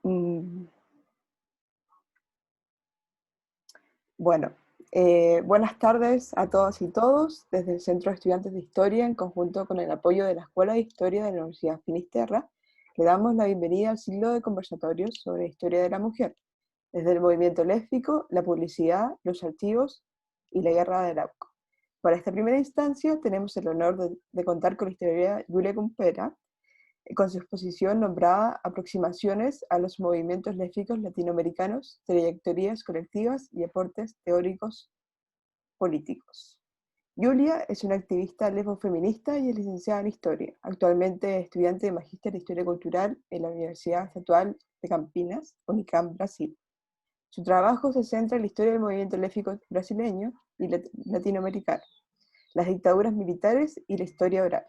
Mm, Bueno, buenas tardes a todas y todos desde el Centro de Estudiantes de Historia, en conjunto con el apoyo de la Escuela de Historia de la Universidad Finisterra. Le damos la bienvenida al ciclo de conversatorios sobre historia de la mujer, desde el movimiento lésbico, la publicidad, los archivos y la guerra del Arauco. Para esta primera instancia tenemos el honor de contar con la historiadora Julia Campera, con su exposición nombrada Aproximaciones a los movimientos lésbicos latinoamericanos, trayectorias colectivas y aportes teóricos políticos. Julia es una activista lesbofeminista y es licenciada en Historia. Actualmente es estudiante de Magíster de Historia Cultural en la Universidad Estadual de Campinas, Unicamp, Brasil. Su trabajo se centra en la historia del movimiento lésbico brasileño y latinoamericano, las dictaduras militares y la historia oral.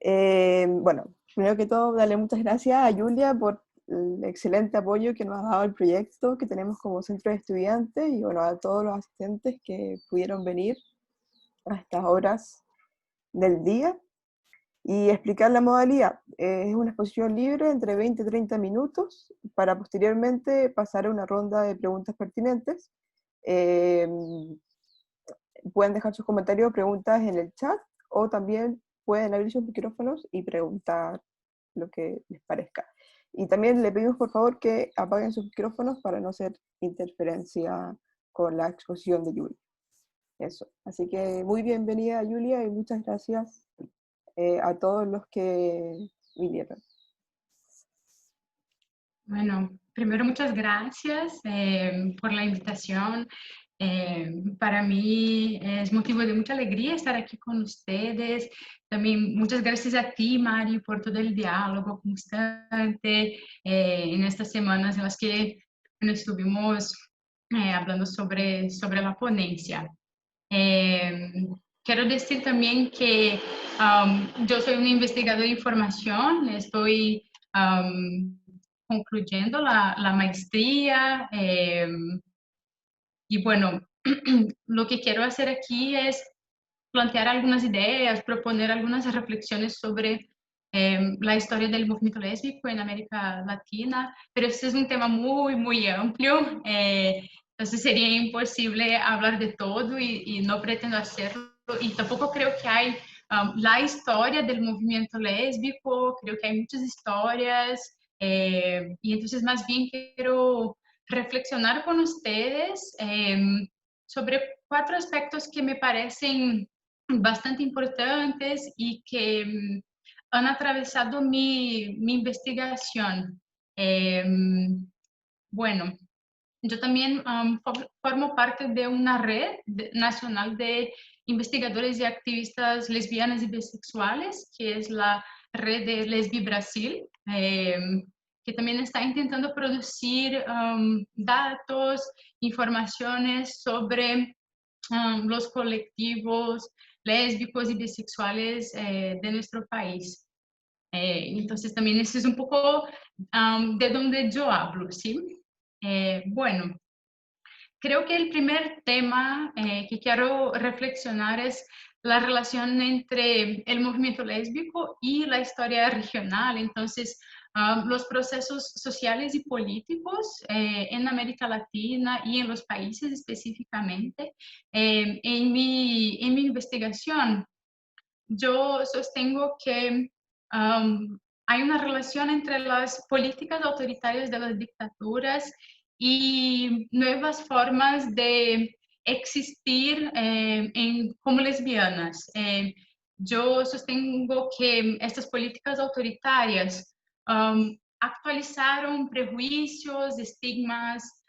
Bueno, primero que todo, darle muchas gracias a Julia por el excelente apoyo que nos ha dado el proyecto que tenemos como centro de estudiantes y bueno, a todos los asistentes que pudieron venir a estas horas del día y explicar la modalidad. Es una exposición libre entre 20 y 30 minutos para posteriormente pasar a una ronda de preguntas pertinentes. Eh, Pueden dejar sus comentarios o preguntas en el chat o también pueden abrir sus micrófonos y preguntar lo que les parezca. Y también le pedimos por favor que apaguen sus micrófonos para no hacer interferencia con la exposición de Julia. Eso. Así que muy bienvenida Julia y muchas gracias a todos los que vinieron. Bueno, primero muchas gracias por la invitación. Para mí es motivo de mucha alegría estar aquí con ustedes. También muchas gracias a ti, Mari, por todo el diálogo constante en estas semanas en las que estuvimos hablando sobre la ponencia. Eh, Quiero decir también que yo soy una investigadora de información, estoy concluyendo la maestría y bueno, lo que quiero hacer aquí es plantear algunas ideas, proponer algunas reflexiones sobre la historia del movimiento lésbico en América Latina, pero este es un tema muy, muy amplio, entonces sería imposible hablar de todo y no pretendo hacerlo, y tampoco creo que hay la historia del movimiento lésbico, creo que hay muchas historias, y entonces más bien quiero reflexionar con ustedes sobre 4 aspectos que me parecen bastante importantes y que han atravesado mi investigación. Eh, bueno, yo también formo parte de una red nacional de investigadores y activistas lesbianas y bisexuales, que es la red de Lesbi Brasil, que también está intentando producir datos, informaciones sobre los colectivos lésbicos y bisexuales de nuestro país. Entonces también eso es un poco de donde yo hablo, ¿sí? Bueno, creo que el primer tema que quiero reflexionar es la relación entre el movimiento lésbico y la historia regional. Entonces, los procesos sociales y políticos en América Latina y en los países específicamente. En mi investigación, yo sostengo que hay una relación entre las políticas autoritarias de las dictaduras y nuevas formas de existir como lesbianas. Yo sostengo que estas políticas autoritarias actualizaron prejuicios, estigmas,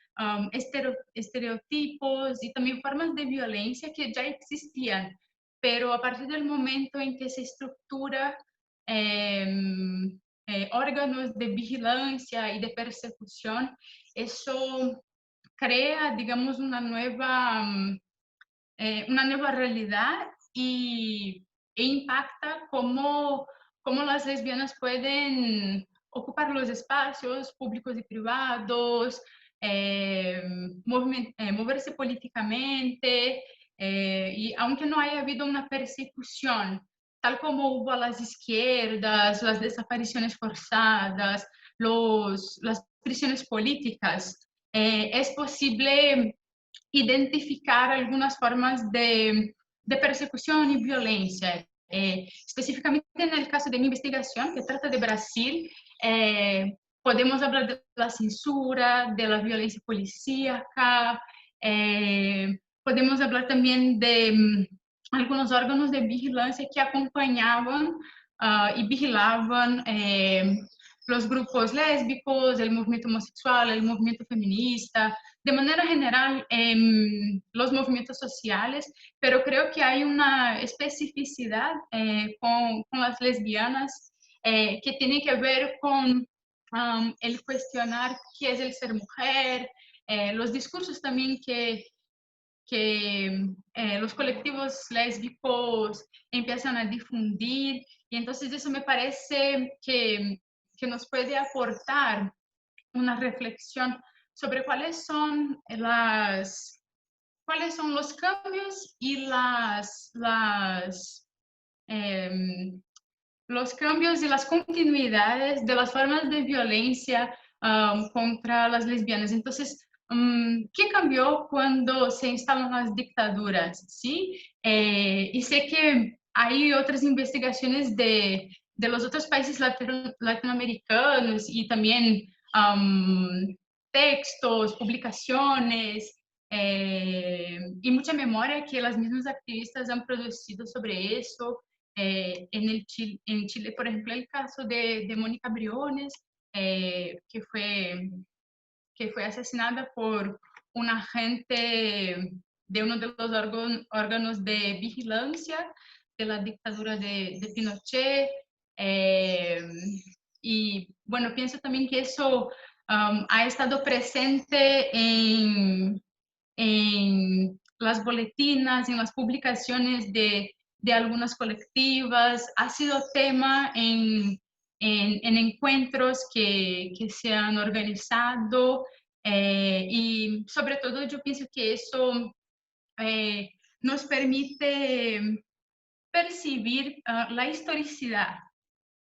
estereotipos y también formas de violencia que ya existían, pero a partir del momento en que se estructura órganos de vigilancia y de persecución, eso crea, digamos, una nueva realidad e impacta cómo las lesbianas pueden ocupar los espacios públicos y privados, moverse políticamente, y aunque no haya habido una persecución, tal como hubo a las izquierdas, las desapariciones forzadas, las prisiones políticas, es posible identificar algunas formas de persecución y violencia. Específicamente en el caso de mi investigación, que trata de Brasil, podemos hablar de la censura, de la violencia policíaca, podemos hablar también de algunos órganos de vigilancia que acompañaban y vigilaban los grupos lésbicos, el movimiento homosexual, el movimiento feminista, de manera general los movimientos sociales, pero creo que hay una especificidad con las lesbianas que tiene que ver con el cuestionar qué es el ser mujer, los discursos también que los colectivos lésbicos empiezan a difundir, y entonces eso me parece que nos puede aportar una reflexión sobre cuáles son los cambios y los cambios y las continuidades de las formas de violencia contra las lesbianas. Entonces, ¿qué cambió cuando se instalan las dictaduras? ¿Sí? Y sé que hay otras investigaciones de los otros países latinoamericanos y también textos, publicaciones y mucha memoria que las mismas activistas han producido sobre eso. En Chile, por ejemplo, el caso de Mónica Briones, que fue asesinada por un agente de uno de los órganos de vigilancia de la dictadura de Pinochet. Y bueno, pienso también que eso ha estado presente en las boletinas, en las publicaciones de algunas colectivas, ha sido tema en encuentros que se han organizado y sobre todo yo pienso que eso nos permite percibir la historicidad,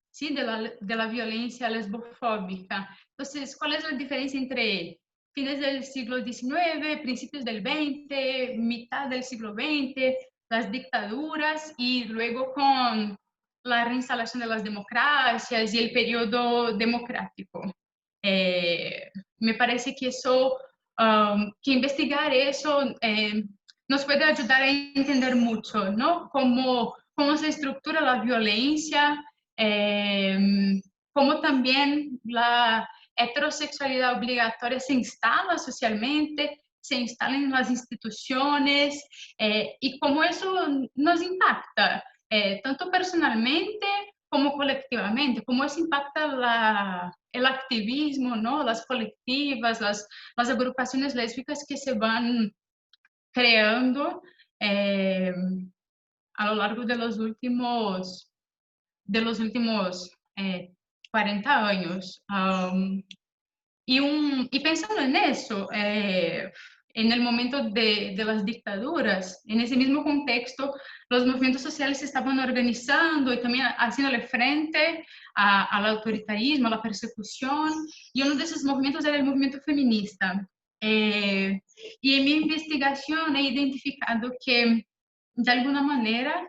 ¿sí? De la violencia lesbofóbica. Entonces, ¿cuál es la diferencia entre fines del siglo XIX, principios del XX, mitad del siglo XX, las dictaduras y luego con la reinstalación de las democracias y el periodo democrático? Me parece que eso, que investigar eso nos puede ayudar a entender mucho, ¿no? Cómo se estructura la violencia, cómo también la heterosexualidad obligatoria se instala socialmente, se instala en las instituciones y cómo eso nos impacta, tanto personalmente como colectivamente, cómo eso impacta el activismo, ¿no? Las colectivas, las agrupaciones lésbicas que se van creando eh, a lo largo de los últimos 40 años. Y pensando en eso, en el momento de las dictaduras, en ese mismo contexto, los movimientos sociales se estaban organizando y también haciéndole frente al autoritarismo, a la persecución, y uno de esos movimientos era el movimiento feminista. Y en mi investigación he identificado que, de alguna manera,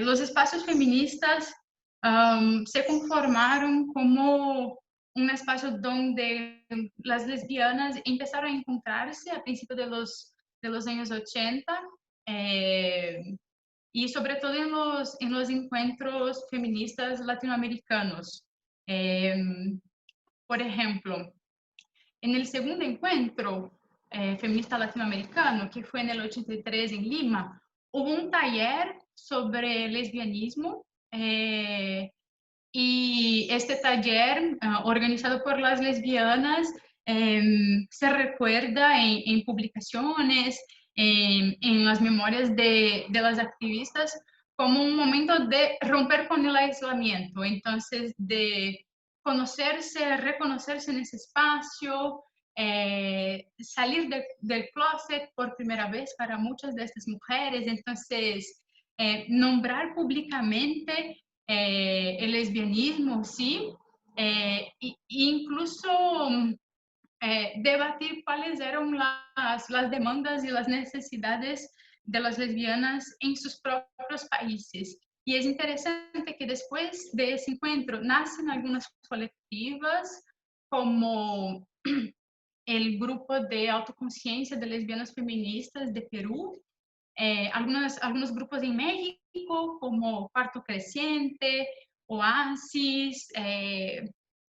los espacios feministas se conformaron como un espacio donde las lesbianas empezaron a encontrarse a principios de los años 80 y sobre todo en los encuentros feministas latinoamericanos. Eh, por ejemplo, en el segundo encuentro feminista latinoamericano, que fue en el 83 en Lima, hubo un taller sobre lesbianismo y este taller organizado por las lesbianas se recuerda en publicaciones, en las memorias de las activistas, como un momento de romper con el aislamiento, entonces de conocerse, reconocerse en ese espacio, salir del closet por primera vez para muchas de estas mujeres, entonces nombrar públicamente el lesbianismo, ¿sí? incluso debatir cuáles eran las demandas y las necesidades de las lesbianas en sus propios países. Y es interesante que después de ese encuentro nacen algunas colectivas como el grupo de autoconciencia de lesbianas feministas de Perú, algunos grupos en México como Cuarto Creciente, Oasis,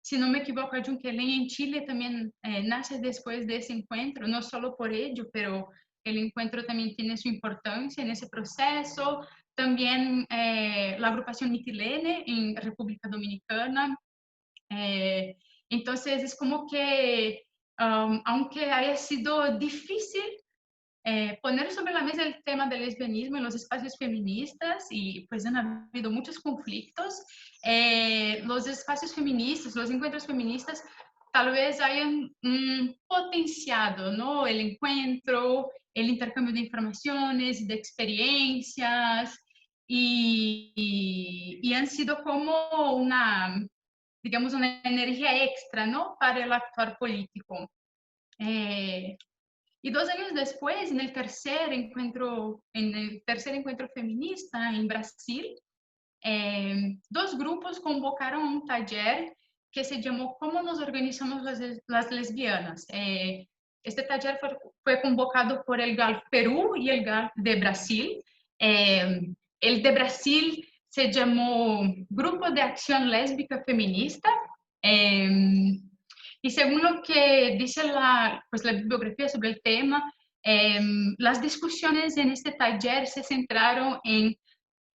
si no me equivoco, Ayunquelén en Chile también nace después de ese encuentro, no solo por ello, pero el encuentro también tiene su importancia en ese proceso. También la agrupación Mitilene en República Dominicana. Eh, entonces es como que, aunque haya sido difícil poner sobre la mesa el tema del lesbianismo en los espacios feministas, y pues han habido muchos conflictos, los espacios feministas, los encuentros feministas, tal vez hayan potenciado, ¿no?, el encuentro, el intercambio de informaciones, de experiencias, y han sido como una, digamos, una energía extra, ¿no?, para el actuar político. Y 2 años después, en el tercer encuentro feminista en Brasil, 2 grupos convocaron un taller que se llamó ¿Cómo nos organizamos las lesbianas? Este taller fue convocado por el GALF Perú y el GALF de Brasil. El de Brasil se llamó Grupo de Acción Lésbica Feminista. Y según lo que dice la bibliografía sobre el tema, las discusiones en este taller se centraron en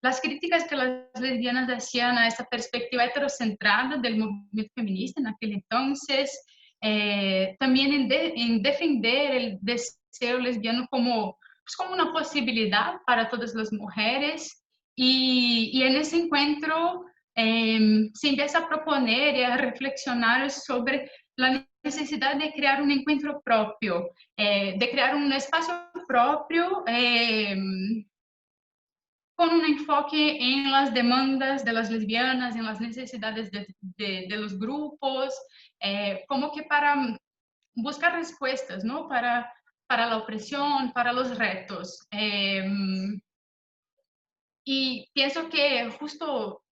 las críticas que las lesbianas hacían a esta perspectiva heterocentrada del movimiento feminista en aquel entonces, también en defender el deseo lesbiano como, pues, como una posibilidad para todas las mujeres. Y en ese encuentro se empieza a proponer y a reflexionar sobre la necesidad de crear un encuentro propio, de crear un espacio propio, con un enfoque en las demandas de las lesbianas, en las necesidades de los grupos, como que para buscar respuestas, ¿no?, para la opresión, para los retos. Y pienso que justo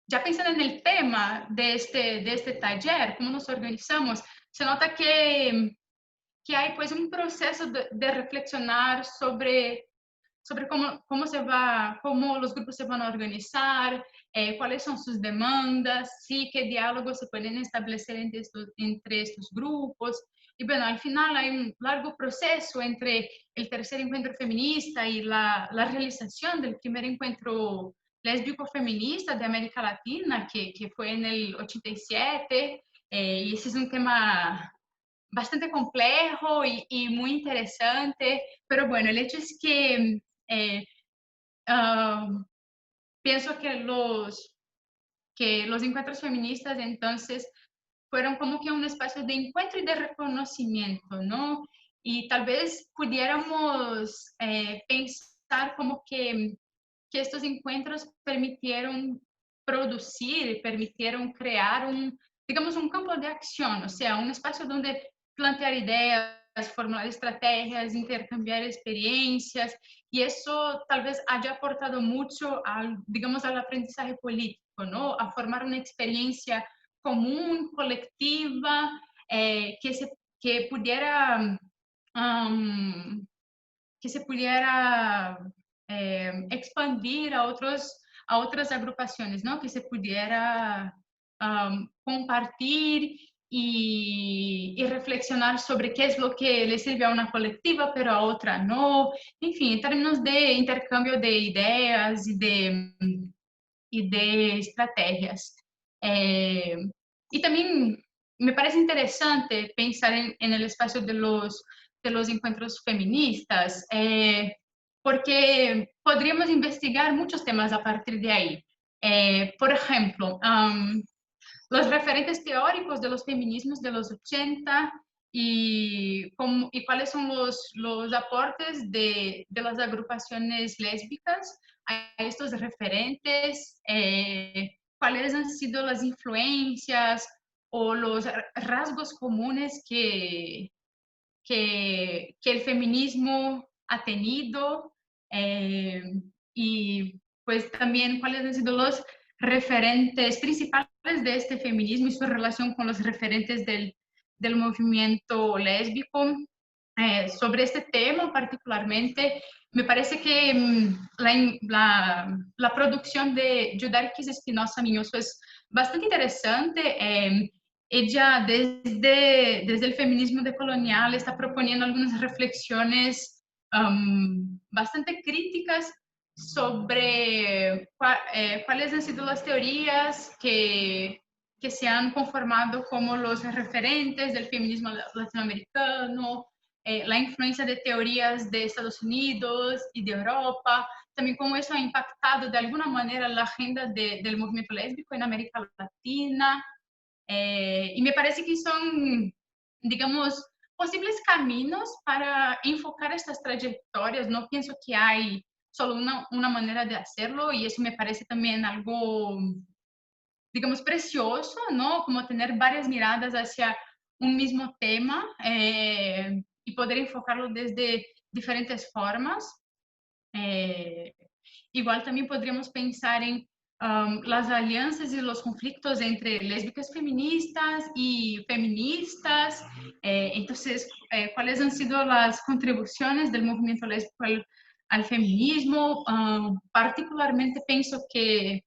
ya pensando en el tema de este taller, cómo nos organizamos, se nota que hay pues un proceso de reflexionar sobre cómo los grupos se van a organizar, cuáles son sus demandas, sí, qué diálogos se pueden establecer entre estos grupos. Y bueno, al final hay un largo proceso entre el tercer encuentro feminista y la realización del primer encuentro lésbico feminista de América Latina, que fue en el 87, y ese es un tema bastante complejo y muy interesante, pero bueno, el hecho es que eh, um, pienso que los encuentros feministas entonces fueron como que un espacio de encuentro y de reconocimiento, ¿no? Y tal vez pudiéramos pensar como que estos encuentros permitieron producir, permitieron crear digamos, un campo de acción, o sea, un espacio donde plantear ideas, formular estrategias, intercambiar experiencias, y eso tal vez haya aportado mucho digamos, al aprendizaje político, ¿no? A formar una experiencia común, colectiva, que pudiera um, que se pudiera expandir a otras agrupaciones, ¿no? Que se pudiera compartir y reflexionar sobre qué es lo que le sirve a una colectiva, pero a otra no. En fin, en términos de intercambio de ideas y de estrategias. Eh, y también me parece interesante pensar en el espacio de los encuentros feministas, porque podríamos investigar muchos temas a partir de ahí. Por ejemplo, los referentes teóricos de los feminismos de los 80 y cuáles son los aportes de las agrupaciones lésbicas a estos referentes, cuáles han sido las influencias o los rasgos comunes que el feminismo ha tenido, y pues también cuáles han sido los referentes principales de este feminismo y su relación con los referentes del movimiento lésbico. Sobre este tema particularmente, me parece que la producción de Judith Espinosa Miñoso es bastante interesante. Ella desde el feminismo decolonial está proponiendo algunas reflexiones bastante críticas sobre cuáles han sido las teorías que se han conformado como los referentes del feminismo latinoamericano, la influencia de teorías de Estados Unidos y de Europa, también cómo eso ha impactado de alguna manera la agenda del movimiento lésbico en América Latina. Y me parece que son, digamos, posibles caminos para enfocar estas trayectorias. No pienso que hay solo una manera de hacerlo, y eso me parece también algo, digamos, precioso, ¿no? Como tener varias miradas hacia un mismo tema, y poder enfocarlo desde diferentes formas. Eh, Igual también podríamos pensar en las alianzas y los conflictos entre lésbicas feministas y feministas. Entonces, ¿cuáles han sido las contribuciones del movimiento lésbico al feminismo? Particularmente pienso que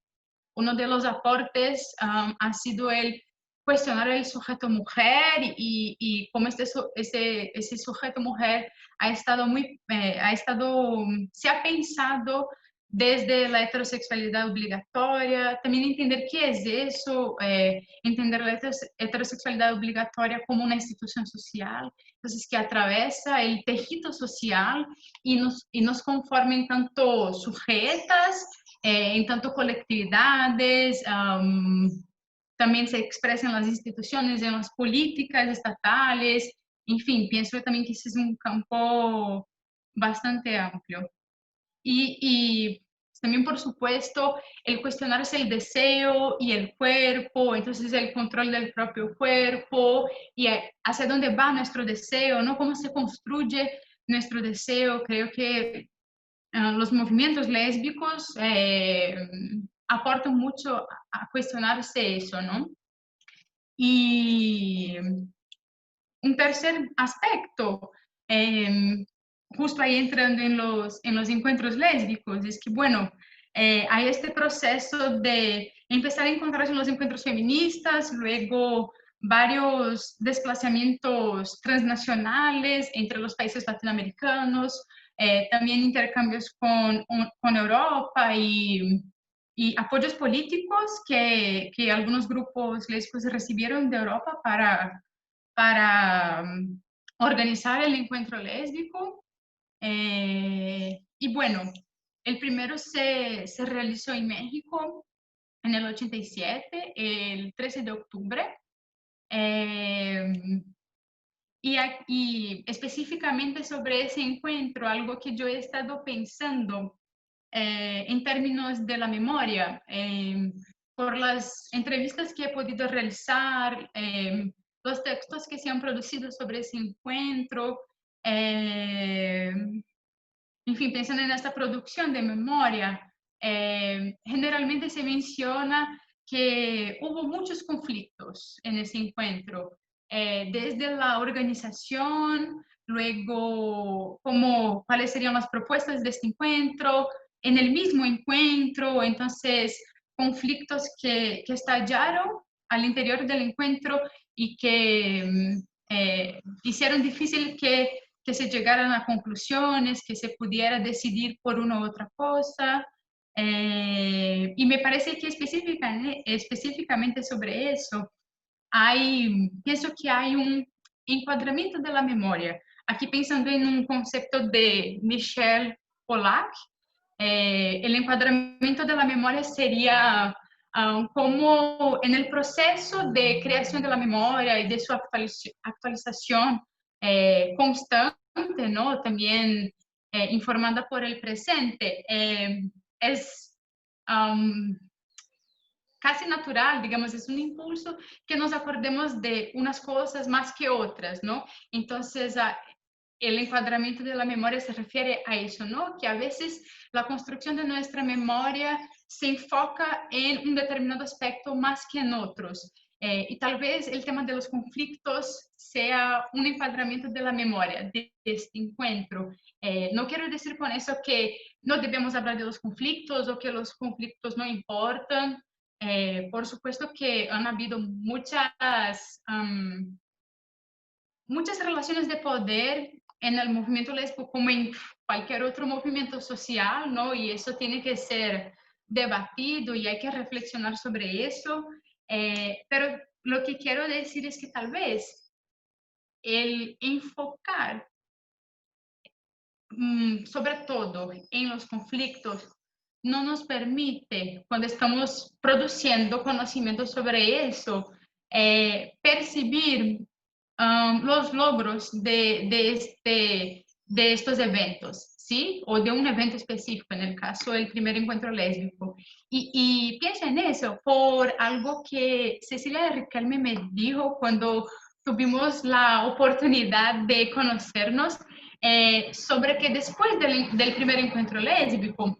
uno de los aportes ha sido el cuestionar el sujeto mujer y cómo ese sujeto mujer se ha pensado desde la heterosexualidad obligatoria, también entender qué es eso, entender la heterosexualidad obligatoria como una institución social, entonces que atraviesa el tejido social y nos conforma en tanto sujetas, en tanto colectividades, también se expresa en las instituciones, en las políticas estatales, en fin, pienso también que ese es un campo bastante amplio. Y también, por supuesto, el cuestionarse el deseo y el cuerpo, entonces el control del propio cuerpo y hacia dónde va nuestro deseo, ¿no? Cómo se construye nuestro deseo. Creo que los movimientos lésbicos aportan mucho a cuestionarse eso, ¿no? Y un tercer aspecto, justo ahí entrando en los encuentros lésbicos, es que, bueno, hay este proceso de empezar a encontrarse en los encuentros feministas, luego varios desplazamientos transnacionales entre los países latinoamericanos, también intercambios con Europa y apoyos políticos que algunos grupos lésbicos recibieron de Europa para organizar el encuentro lésbico. Y bueno, el primero se realizó en México en el 87, el 13 de octubre. Y específicamente sobre ese encuentro, algo que yo he estado pensando en términos de la memoria, por las entrevistas que he podido realizar, los textos que se han producido sobre ese encuentro, en fin, pensando en esta producción de memoria, generalmente se menciona que hubo muchos conflictos en ese encuentro, desde la organización, luego cuáles serían las propuestas de este encuentro, en el mismo encuentro, entonces conflictos que estallaron al interior del encuentro y que hicieron difícil que se llegaran a conclusiones, que se pudiera decidir por una u otra cosa. Y me parece que específicamente sobre eso, pienso que hay un encuadramiento de la memoria. Aquí pensando en un concepto de Michel Pollack, el encuadramiento de la memoria sería como en el proceso de creación de la memoria y de su actualización constante, ¿no? También informada por el presente. Es casi natural, digamos, es un impulso que nos acordemos de unas cosas más que otras, ¿no? Entonces, el encuadramiento de la memoria se refiere a eso, ¿no? Que a veces la construcción de nuestra memoria se enfoca en un determinado aspecto más que en otros. Y tal vez el tema de los conflictos sea un encuadramiento de la memoria, de este encuentro. No quiero decir con eso que no debemos hablar de los conflictos o que los conflictos no importan. Por supuesto que han habido muchas relaciones de poder en el movimiento lésbico como en cualquier otro movimiento social, ¿no? Y eso tiene que ser debatido y hay que reflexionar sobre eso. Pero lo que quiero decir es que tal vez el enfocar sobre todo en los conflictos no nos permite, cuando estamos produciendo conocimiento sobre eso, percibir los logros de estos eventos, ¿sí? O de un evento específico, en el caso del primer encuentro lésbico. Y piensa en eso por algo que Cecilia Riquelme me dijo cuando tuvimos la oportunidad de conocernos, sobre que después del primer encuentro lésbico,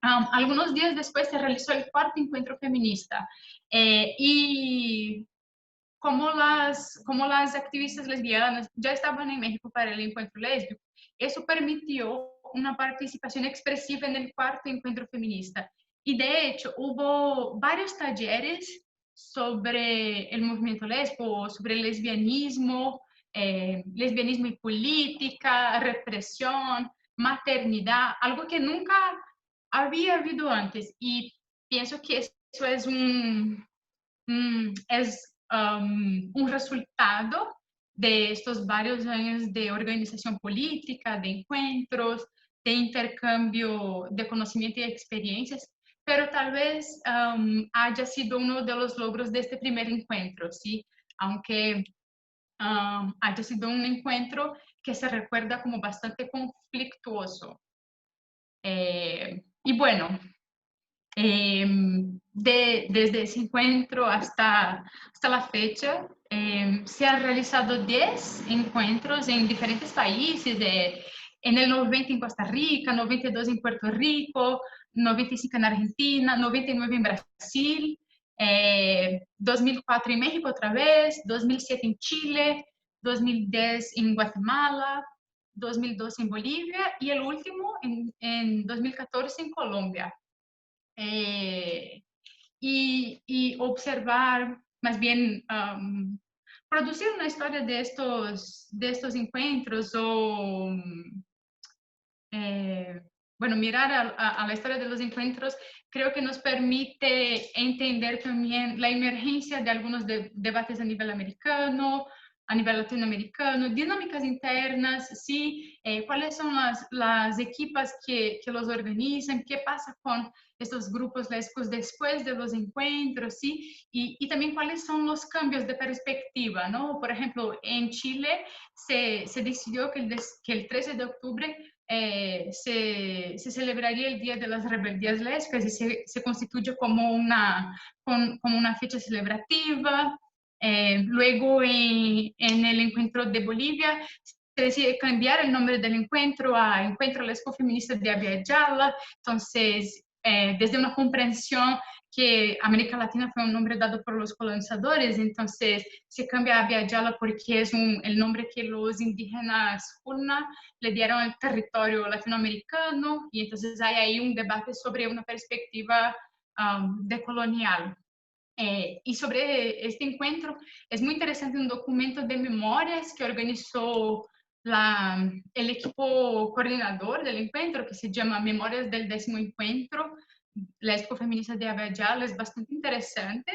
algunos días después se realizó el cuarto encuentro feminista. Y como las activistas lesbianas ya estaban en México para el encuentro lésbico, eso permitió una participación expresiva en el cuarto encuentro feminista. Y de hecho, hubo varios talleres sobre el movimiento lésbico, sobre el lesbianismo, lesbianismo y política, represión, maternidad, algo que nunca había habido antes. Y pienso que eso es un resultado de estos varios años de organización política, de encuentros, de intercambio de conocimiento y experiencias, pero tal vez haya sido uno de los logros de este primer encuentro, ¿sí? Aunque haya sido un encuentro que se recuerda como bastante conflictuoso. Y bueno, desde ese encuentro hasta la fecha, se han realizado 10 encuentros en diferentes países, en el 90 en Costa Rica, 92 en Puerto Rico, 95 en Argentina, 99 en Brasil, 2004 en México otra vez, 2007 en Chile, 2010 en Guatemala, 2012 en Bolivia y el último en 2014 en Colombia. Y observar, más bien, producir una historia de estos encuentros o, bueno, mirar a la historia de los encuentros, creo que nos permite entender también la emergencia de algunos debates a nivel americano, a nivel latinoamericano, dinámicas internas, ¿sí? ¿Cuáles son las equipas que los organizan? ¿Qué pasa con estos grupos lésbicos después de los encuentros? ¿Sí? Y también cuáles son los cambios de perspectiva, ¿no? Por ejemplo, en Chile se decidió que el 13 de octubre se celebraría el Día de las Rebeldías Lésbicas y se constituye como una fecha celebrativa. Luego, en el encuentro de Bolivia, se decide cambiar el nombre del encuentro a Encuentro Lésbico Feminista de Abya Yala. Entonces, desde una comprensión que América Latina fue un nombre dado por los colonizadores, entonces se cambia a Abya Yala porque es el nombre que los indígenas Puna le dieron al territorio latinoamericano, y entonces hay ahí un debate sobre una perspectiva decolonial. Y sobre este encuentro, es muy interesante un documento de memorias que organizó el equipo coordinador del encuentro, que se llama Memorias del 10º Encuentro Lésbico Feminista de Abya Yala. Es bastante interesante.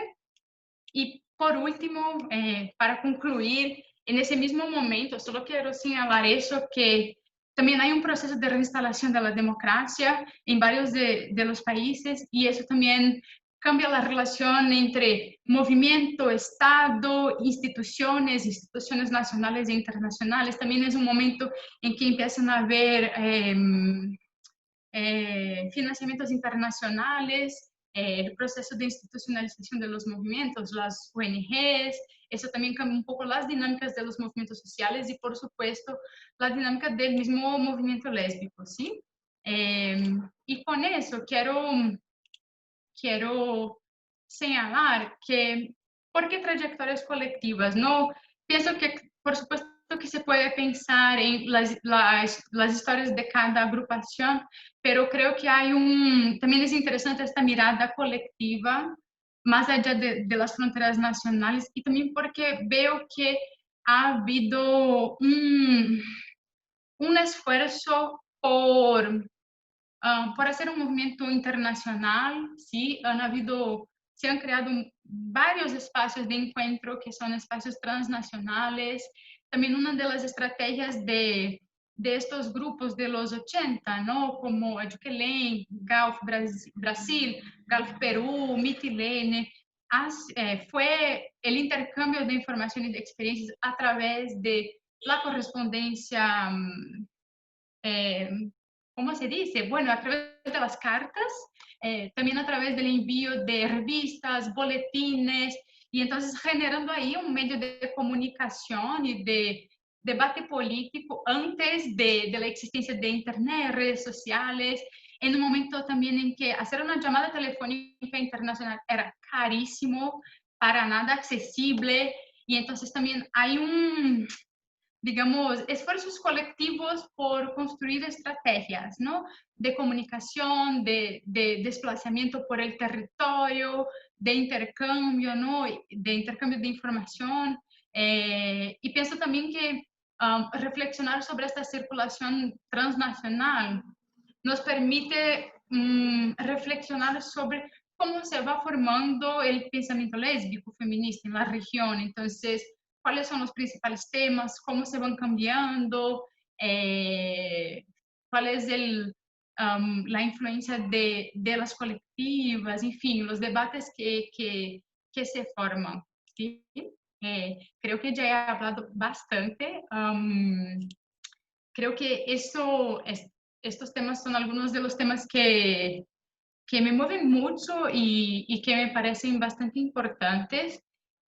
Y por último, para concluir, en ese mismo momento, solo quiero señalar eso, que también hay un proceso de reinstalación de la democracia en varios de los países, y eso también cambia la relación entre movimiento, Estado, instituciones nacionales e internacionales. También es un momento en que empiezan a haber financiamientos internacionales el proceso de institucionalización de los movimientos, las ONGs, eso también cambia un poco las dinámicas de los movimientos sociales y, por supuesto, la dinámica del mismo movimiento lésbico, ¿sí? Y con eso quiero señalar que, ¿por qué trayectorias colectivas? No, pienso que, por supuesto, que se puede pensar en las historias de cada agrupación, pero creo que también es interesante esta mirada colectiva, más allá de las fronteras nacionales, y también porque veo que ha habido un esfuerzo por hacer un movimiento internacional, ¿sí? Se han creado varios espacios de encuentro que son espacios transnacionales. También una de las estrategias de estos grupos de los 80, ¿no? Como Eduquelém, Galf Brasil, Galf Perú, Mitilene, fue el intercambio de información y de experiencias a través de la correspondencia eh, ¿cómo se dice? Bueno, a través de las cartas, también a través del envío de revistas, boletines, y entonces generando ahí un medio de comunicación y de debate político antes de la existencia de Internet, redes sociales, en un momento también en que hacer una llamada telefónica internacional era carísimo, para nada accesible, y entonces también hay digamos, esfuerzos colectivos por construir estrategias, ¿no? De comunicación, de desplazamiento por el territorio, de intercambio, ¿no? De intercambio de información. Y pienso también que reflexionar sobre esta circulación transnacional nos permite reflexionar sobre cómo se va formando el pensamiento lésbico feminista en la región. Entonces, cuáles son los principales temas, cómo se van cambiando, cuál es la influencia de las colectivas, en fin, los debates que se forman. ¿Sí? Creo que ya he hablado bastante. Creo que estos temas son algunos de los temas que me mueven mucho y que me parecen bastante importantes.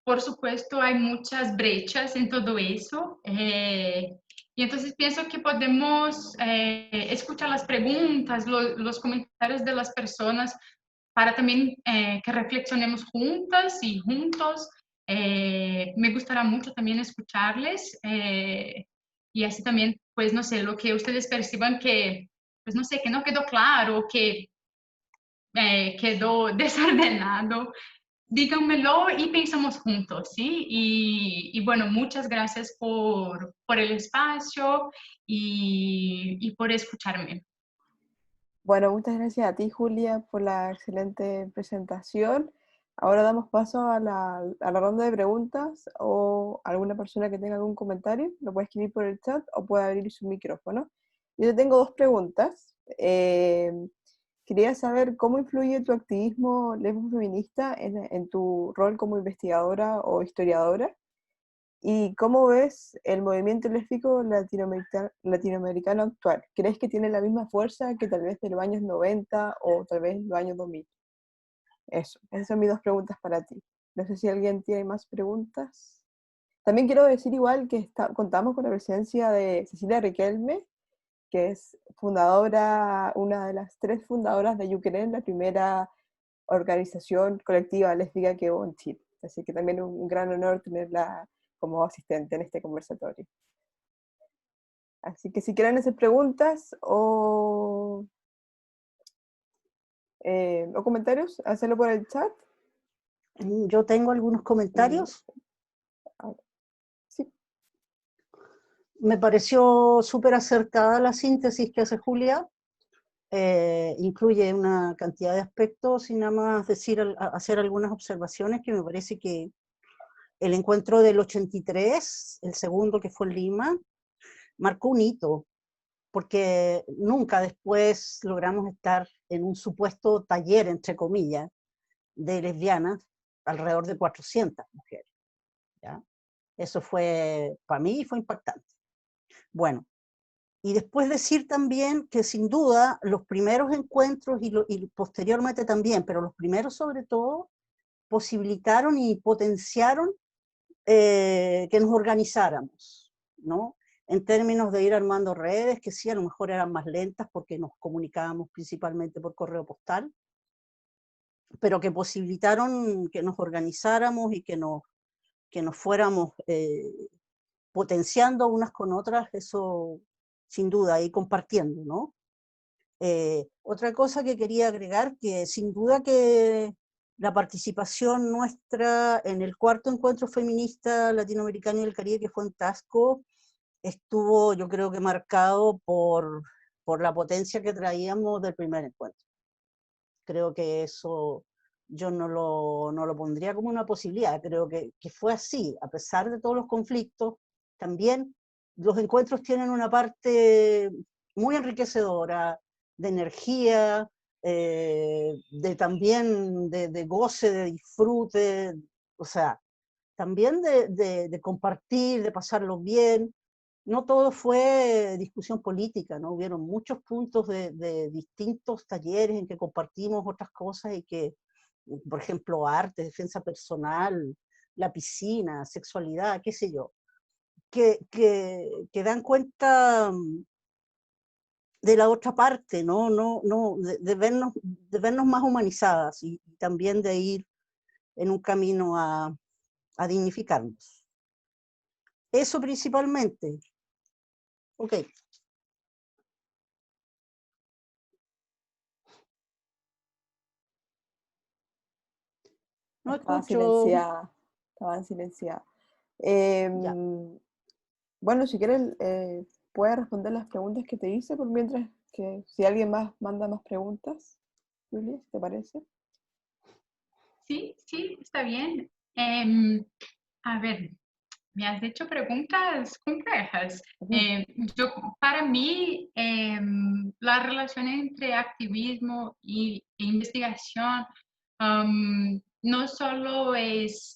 Por supuesto, hay muchas brechas en todo eso. Y entonces pienso que podemos escuchar las preguntas, los comentarios de las personas para también que reflexionemos juntas y juntos. Me gustará mucho también escucharles y así también, pues no sé, lo que ustedes perciban que, pues no sé, que no quedó claro, que quedó desordenado, díganmelo y pensamos juntos, ¿sí? Y bueno, muchas gracias por el espacio y por escucharme. Bueno, muchas gracias a ti, Julia, por la excelente presentación. Ahora damos paso a la ronda de preguntas o alguna persona que tenga algún comentario, lo puede escribir por el chat o puede abrir su micrófono. Yo te tengo dos preguntas. Quería saber cómo influye tu activismo lesbo-feminista en tu rol como investigadora o historiadora. ¿Y cómo ves el movimiento lésbico latinoamericano actual? ¿Crees que tiene la misma fuerza que tal vez de los años 90 o tal vez los años 2000? Eso, esas son mis dos preguntas para ti. No sé si alguien tiene más preguntas. También quiero decir igual que contamos con la presencia de Cecilia Riquelme, que es fundadora, una de las 3 fundadoras de Yuquerén, la primera organización colectiva lésbica que hubo en Chile. Así que también un gran honor tenerla como asistente en este conversatorio. Así que si quieren hacer preguntas o comentarios, hacerlo por el chat. Yo tengo algunos comentarios. Sí. Me pareció súper acertada la síntesis que hace Julia. Incluye una cantidad de aspectos y nada más hacer algunas observaciones que me parece que el encuentro del 83, el segundo que fue en Lima, marcó un hito, porque nunca después logramos estar en un supuesto taller, entre comillas, de lesbianas, alrededor de 400 mujeres. ¿Ya? Eso fue, para mí, fue impactante. Bueno, Y después decir también que sin duda los primeros encuentros y posteriormente también, pero los primeros sobre todo, posibilitaron y potenciaron que nos organizáramos, ¿no? En términos de ir armando redes, que sí, a lo mejor eran más lentas porque nos comunicábamos principalmente por correo postal, pero que posibilitaron que nos organizáramos y que nos fuéramos potenciando unas con otras, eso sin duda, y compartiendo, ¿no? Otra cosa que quería agregar, que sin duda que la participación nuestra en el cuarto encuentro feminista latinoamericano y del Caribe, que fue en Tasco, estuvo, yo creo que marcado por la potencia que traíamos del primer encuentro. Creo que eso yo no lo pondría como una posibilidad, creo que fue así, a pesar de todos los conflictos, también los encuentros tienen una parte muy enriquecedora, de energía, también de goce, de disfrute, o sea, también de compartir, de pasarlo bien. No todo fue discusión política, ¿no? Hubieron muchos puntos de distintos talleres en que compartimos otras cosas y que, por ejemplo, arte, defensa personal, la piscina, sexualidad, qué sé yo, que dan cuenta de la otra parte, ¿no? De vernos más humanizadas y también de ir en un camino a dignificarnos. Eso principalmente. Ok. No Estaba escucho. silenciada, estaba silenciada. Ya. Bueno, si quieres, puedes responder las preguntas que te hice, por mientras que si alguien más manda más preguntas, Julia, ¿te parece? Sí, sí, está bien. A ver, me has hecho preguntas complejas. Yo, para mí, la relación entre activismo e investigación no solo es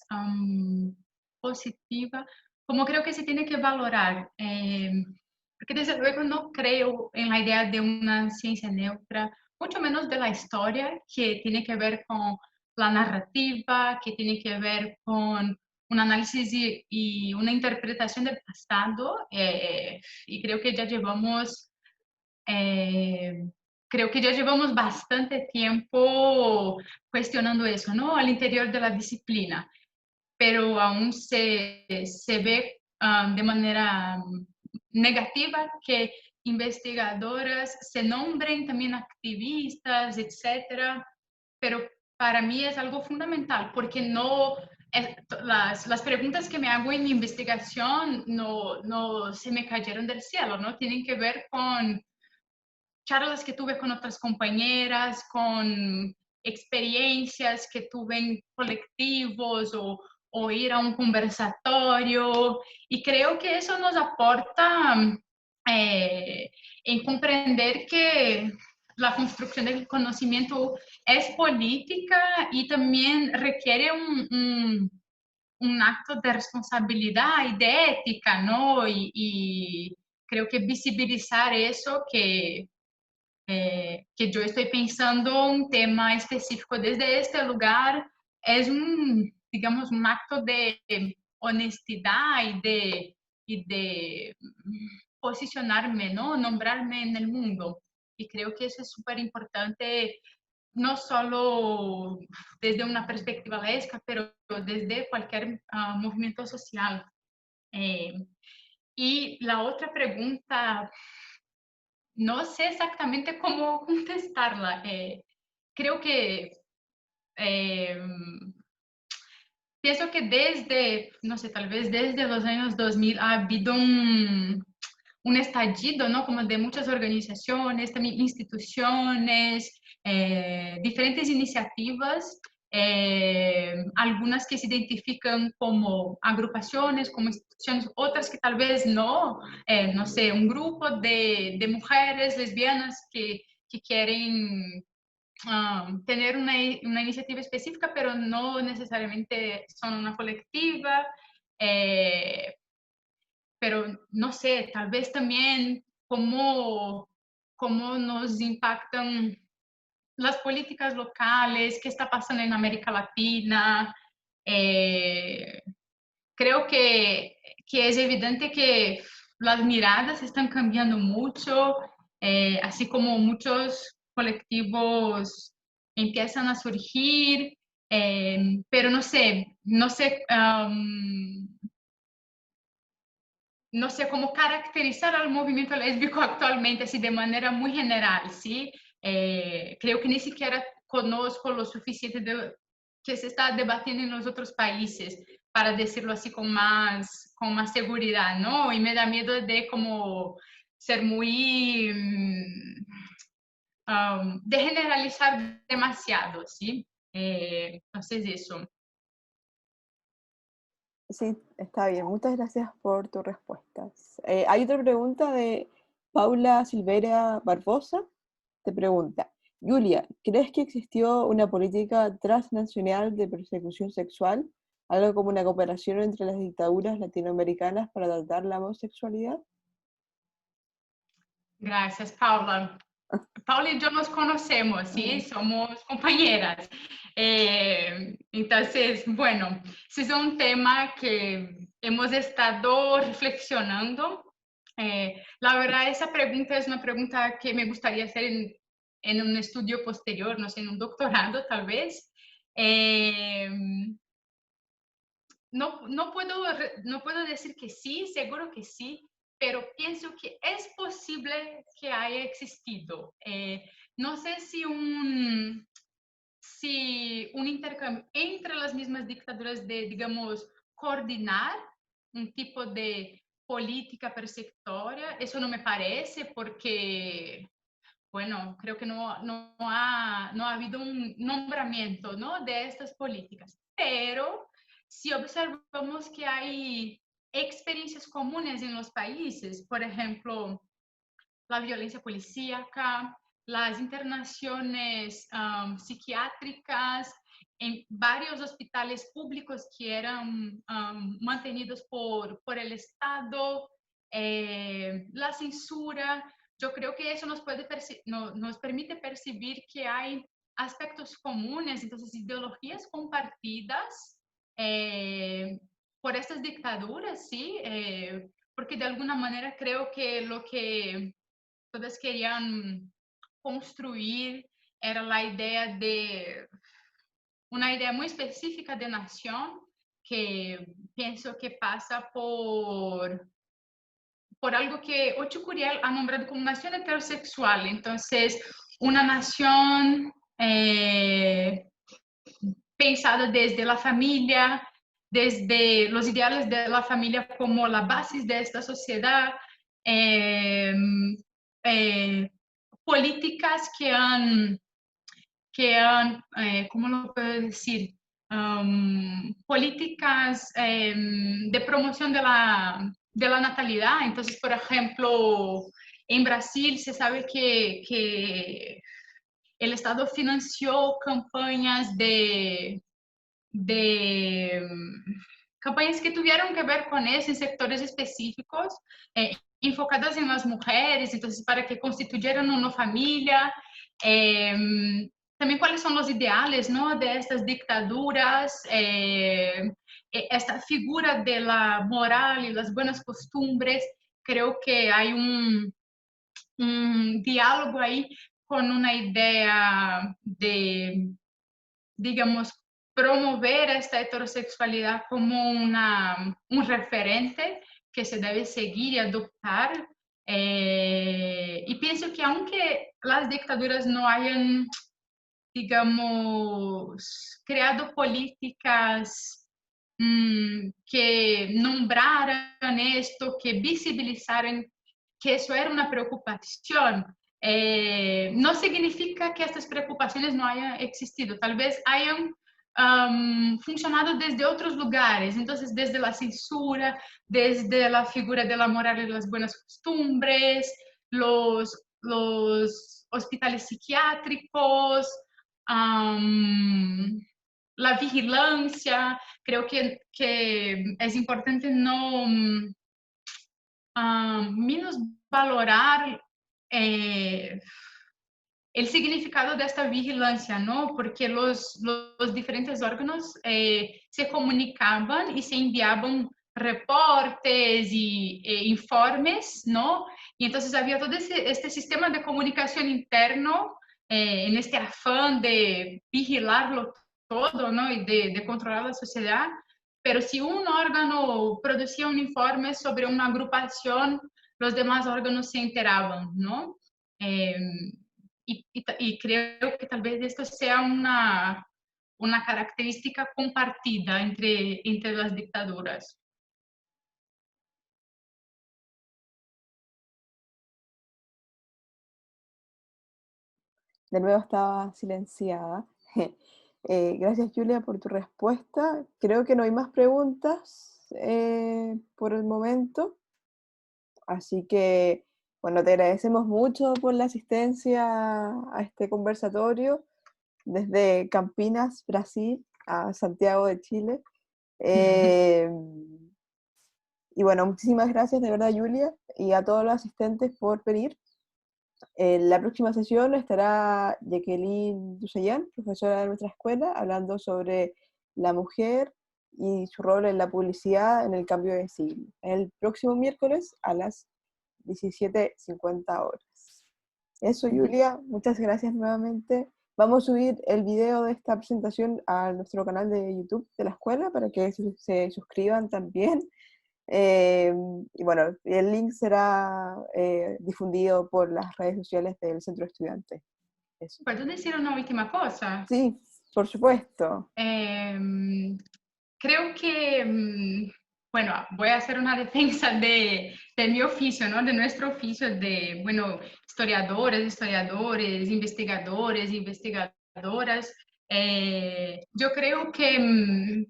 positiva, como creo que se tiene que valorar. Porque desde luego no creo en la idea de una ciencia neutra, mucho menos de la historia, que tiene que ver con la narrativa, que tiene que ver con un análisis y una interpretación del pasado, y creo que ya llevamos bastante tiempo cuestionando eso, ¿no? Al interior de la disciplina, pero aún se ve de manera negativa que investigadoras se nombren también activistas, etcétera, pero para mí es algo fundamental porque no las preguntas que me hago en mi investigación no se me cayeron del cielo, ¿no? Tienen que ver con charlas que tuve con otras compañeras, con experiencias que tuve en colectivos o ir a un conversatorio. Y creo que eso nos aporta en comprender que la construcción del conocimiento es política y también requiere un acto de responsabilidad y de ética, ¿no? Y creo que visibilizar eso que yo estoy pensando un tema específico desde este lugar es digamos, un acto de honestidad y de posicionarme, ¿no? Nombrarme en el mundo. Y creo que eso es súper importante, no solo desde una perspectiva lésbica, pero desde cualquier movimiento social. Eh, y la otra pregunta, no sé exactamente cómo contestarla. Creo que eh, pienso que desde, no sé, tal vez desde los años 2000 ha habido un estallido, ¿no? Como de muchas organizaciones, también instituciones, diferentes iniciativas, algunas que se identifican como agrupaciones, como instituciones, otras que tal vez no, no sé, un grupo de mujeres lesbianas que quieren tener una iniciativa específica, pero no necesariamente son una colectiva. Pero no sé, tal vez también cómo nos impactan las políticas locales, qué está pasando en América Latina. Creo que es evidente que las miradas están cambiando mucho, así como muchos colectivos empiezan a surgir, pero no sé cómo caracterizar al movimiento lésbico actualmente, así de manera muy general, ¿sí? Creo que ni siquiera conozco lo suficiente de que se está debatiendo en los otros países para decirlo así con más seguridad, ¿no? Y me da miedo de como ser muy... de generalizar demasiado, ¿sí? Entonces eso. Sí, está bien. Muchas gracias por tus respuestas. Hay otra pregunta de Paula Silveira Barbosa. Te pregunta, Julia, ¿crees que existió una política transnacional de persecución sexual? Algo como una cooperación entre las dictaduras latinoamericanas para tratar la homosexualidad. Gracias, Paula. Paula y yo nos conocemos, ¿sí? Somos compañeras. Entonces, bueno, ese es un tema que hemos estado reflexionando. La verdad, esa pregunta es una pregunta que me gustaría hacer en un estudio posterior, no sé, en un doctorado tal vez. No puedo decir que sí, seguro que sí, pero pienso que es posible que haya existido. No sé si un intercambio entre las mismas dictaduras de, digamos, coordinar un tipo de política persecutoria, eso no me parece porque, bueno, creo que no ha habido un nombramiento, ¿no?, de estas políticas, pero si observamos que hay experiencias comunes en los países, por ejemplo, la violencia policíaca, las internaciones psiquiátricas en varios hospitales públicos que eran mantenidos por el Estado, la censura. Yo creo que eso nos permite percibir que hay aspectos comunes, entonces ideologías compartidas por estas dictaduras, ¿sí? Porque de alguna manera creo que lo que todas querían construir era la idea de una idea muy específica de nación que pienso que pasa por algo que Ocho Curiel ha nombrado como nación heterosexual. Entonces, una nación pensada desde la familia, desde los ideales de la familia como la base de esta sociedad, políticas que han ¿cómo lo puedo decir? Políticas de promoción de la natalidad. Entonces, por ejemplo, en Brasil se sabe que el Estado financió campañas campañas que tuvieron que ver con eso en sectores específicos, enfocadas en las mujeres, entonces para que constituyeran una familia. También cuáles son los ideales, ¿no?, de estas dictaduras, esta figura de la moral y las buenas costumbres. Creo que hay un diálogo ahí con una idea de, digamos, promover esta heterosexualidad como un referente que se debe seguir y adoptar. Y pienso que aunque las dictaduras no hayan, digamos, creado políticas que nombraran esto, que visibilizaran que eso era una preocupación, no significa que estas preocupaciones no hayan existido. Tal vez hayan funcionado desde otros lugares, entonces desde la censura, desde la figura de la moral y las buenas costumbres, los hospitales psiquiátricos, la vigilancia. Creo que es importante menos valorar el significado de esta vigilancia, ¿no? Porque los diferentes órganos se comunicaban y se enviaban reportes e informes, ¿no? Y entonces había todo este sistema de comunicación interno en este afán de vigilarlo todo, ¿no? Y de controlar la sociedad. Pero si un órgano producía un informe sobre una agrupación, los demás órganos se enteraban, ¿no? Y creo que tal vez esto sea una característica compartida entre las dictaduras. De nuevo estaba silenciada. Gracias, Julia, por tu respuesta. Creo que no hay más preguntas por el momento. Así que, bueno, te agradecemos mucho por la asistencia a este conversatorio desde Campinas, Brasil, a Santiago de Chile. Y bueno, muchísimas gracias de verdad, Julia, y a todos los asistentes por venir. En la próxima sesión estará Jacqueline Duseyan, profesora de nuestra escuela, hablando sobre la mujer y su rol en la publicidad en el cambio de siglo. El próximo miércoles a las 17:50 horas. Eso, Julia, muchas gracias nuevamente. Vamos a subir el video de esta presentación a nuestro canal de YouTube de la escuela para que se suscriban también. Y bueno, el link será difundido por las redes sociales del Centro Estudiante. Eso. ¿Puedo decir una última cosa? Sí, por supuesto. Creo que, bueno, voy a hacer una defensa de mi oficio, ¿no? De nuestro oficio de, bueno, historiadores, investigadores, investigadoras. Yo creo que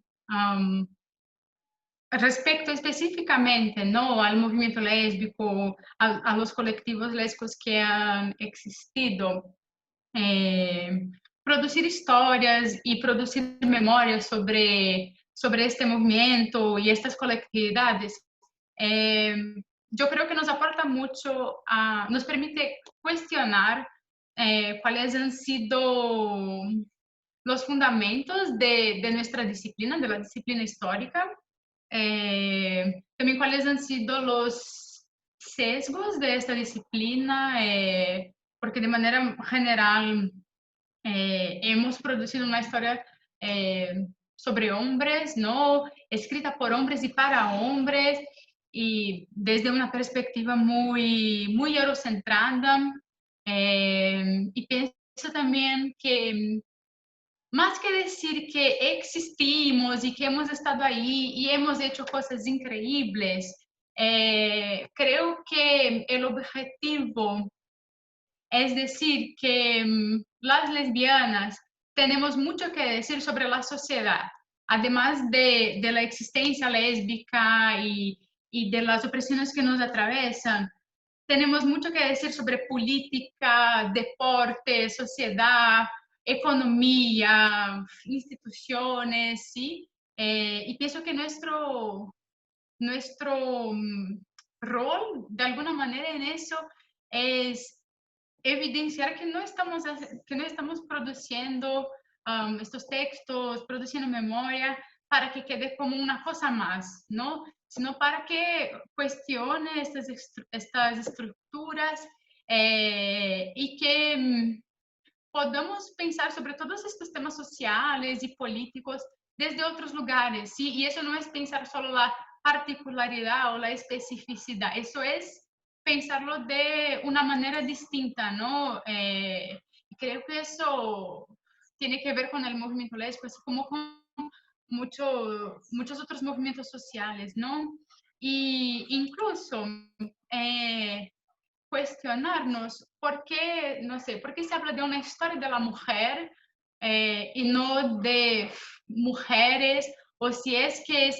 respecto específicamente, ¿no? Al movimiento lésbico, a los colectivos lésbicos que han existido, producir historias y producir memorias sobre este movimiento y estas colectividades, yo creo que nos aporta mucho, nos permite cuestionar cuáles han sido los fundamentos de nuestra disciplina, de la disciplina histórica, también cuáles han sido los sesgos de esta disciplina, porque de manera general hemos producido una historia sobre hombres, ¿no? Escrita por hombres y para hombres, y desde una perspectiva muy, muy eurocentrada. Y pienso también que más que decir que existimos y que hemos estado ahí y hemos hecho cosas increíbles, creo que el objetivo es decir que las lesbianas tenemos mucho que decir sobre la sociedad, además de la existencia lésbica y de las opresiones que nos atravesan. Tenemos mucho que decir sobre política, deporte, sociedad, economía, instituciones, ¿sí? Y pienso que nuestro rol, de alguna manera, en eso es evidenciar que no estamos produciendo estos textos, produciendo memoria para que quede como una cosa más, ¿no? Sino para que cuestione estas estructuras y que podamos pensar sobre todos estos temas sociales y políticos desde otros lugares, ¿sí? Y eso no es pensar solo la particularidad o la especificidad, eso es pensarlo de una manera distinta, ¿no? Creo que eso tiene que ver con el movimiento lésbico, así como con muchos otros movimientos sociales, ¿no? Y incluso cuestionarnos por qué, no sé, por qué se habla de una historia de la mujer y no de mujeres, o si es que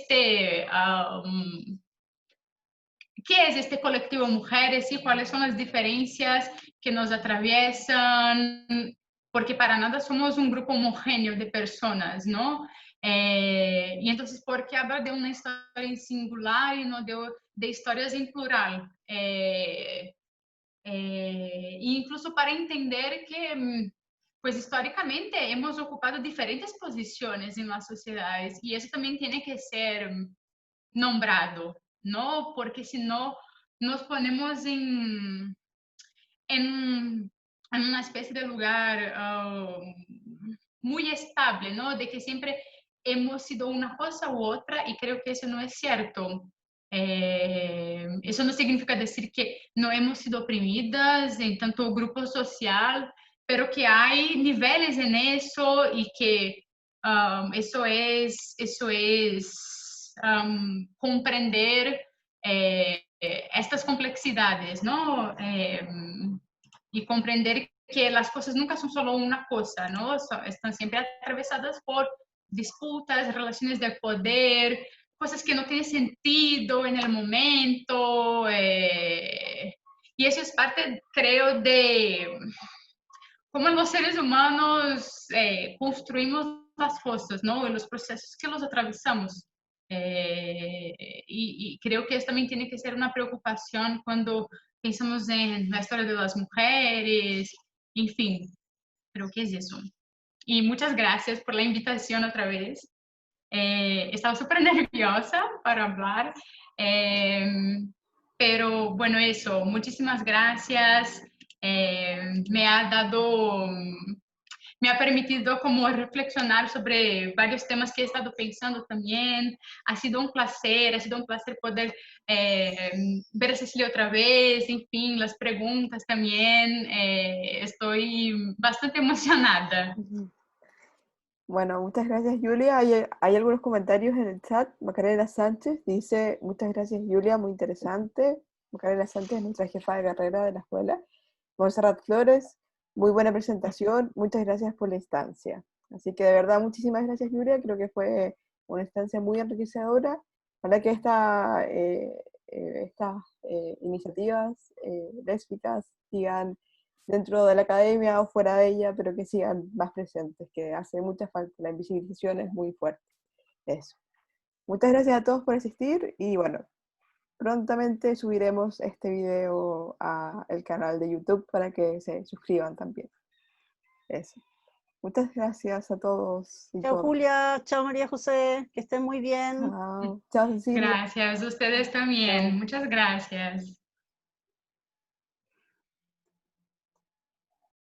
¿qué es este colectivo mujeres y cuáles son las diferencias que nos atraviesan? Porque para nada somos un grupo homogéneo de personas, ¿no? Y entonces, ¿por qué hablar de una historia en singular y no de historias en plural? Incluso para entender que, pues históricamente hemos ocupado diferentes posiciones en las sociedades y eso también tiene que ser nombrado, ¿no? Porque si no nos ponemos en una especie de lugar muy estable, ¿no? De que siempre hemos sido una cosa u otra y creo que eso no es cierto. Eso no significa decir que no hemos sido oprimidas en tanto grupo social, pero que hay niveles en eso y que eso es comprender estas complexidades, ¿no? Y comprender que las cosas nunca son solo una cosa, ¿no? Están siempre atravesadas por disputas, relaciones de poder, cosas que no tienen sentido en el momento. Y eso es parte, creo, de cómo los seres humanos construimos las cosas, ¿no? Y los procesos que los atravesamos. Y creo que eso también tiene que ser una preocupación cuando pensamos en la historia de las mujeres, en fin, creo que es eso. Y muchas gracias por la invitación otra vez. Estaba súper nerviosa para hablar, pero bueno, eso, muchísimas gracias. Me ha dado, me ha permitido como reflexionar sobre varios temas que he estado pensando también. Ha sido un placer poder ver a Cecilia otra vez, en fin, las preguntas también. Estoy bastante emocionada. Bueno, muchas gracias, Julia. Hay algunos comentarios en el chat. Macarena Sánchez dice, muchas gracias, Julia, muy interesante. Macarena Sánchez es nuestra jefa de carrera de la escuela. Montserrat Flores, muy buena presentación, muchas gracias por la instancia. Así que de verdad, muchísimas gracias, Julia. Creo que fue una instancia muy enriquecedora. Para que estas iniciativas lésbicas sigan dentro de la academia o fuera de ella, pero que sigan más presentes, que hace mucha falta, la invisibilización es muy fuerte. Eso. Muchas gracias a todos por asistir y bueno, prontamente subiremos este video al canal de YouTube para que se suscriban también. Eso. Muchas gracias a todos y Chao todas. Julia, chao María José, que estén muy bien. Chao, chao Cecilia. Gracias, ustedes también. Chao. Muchas gracias.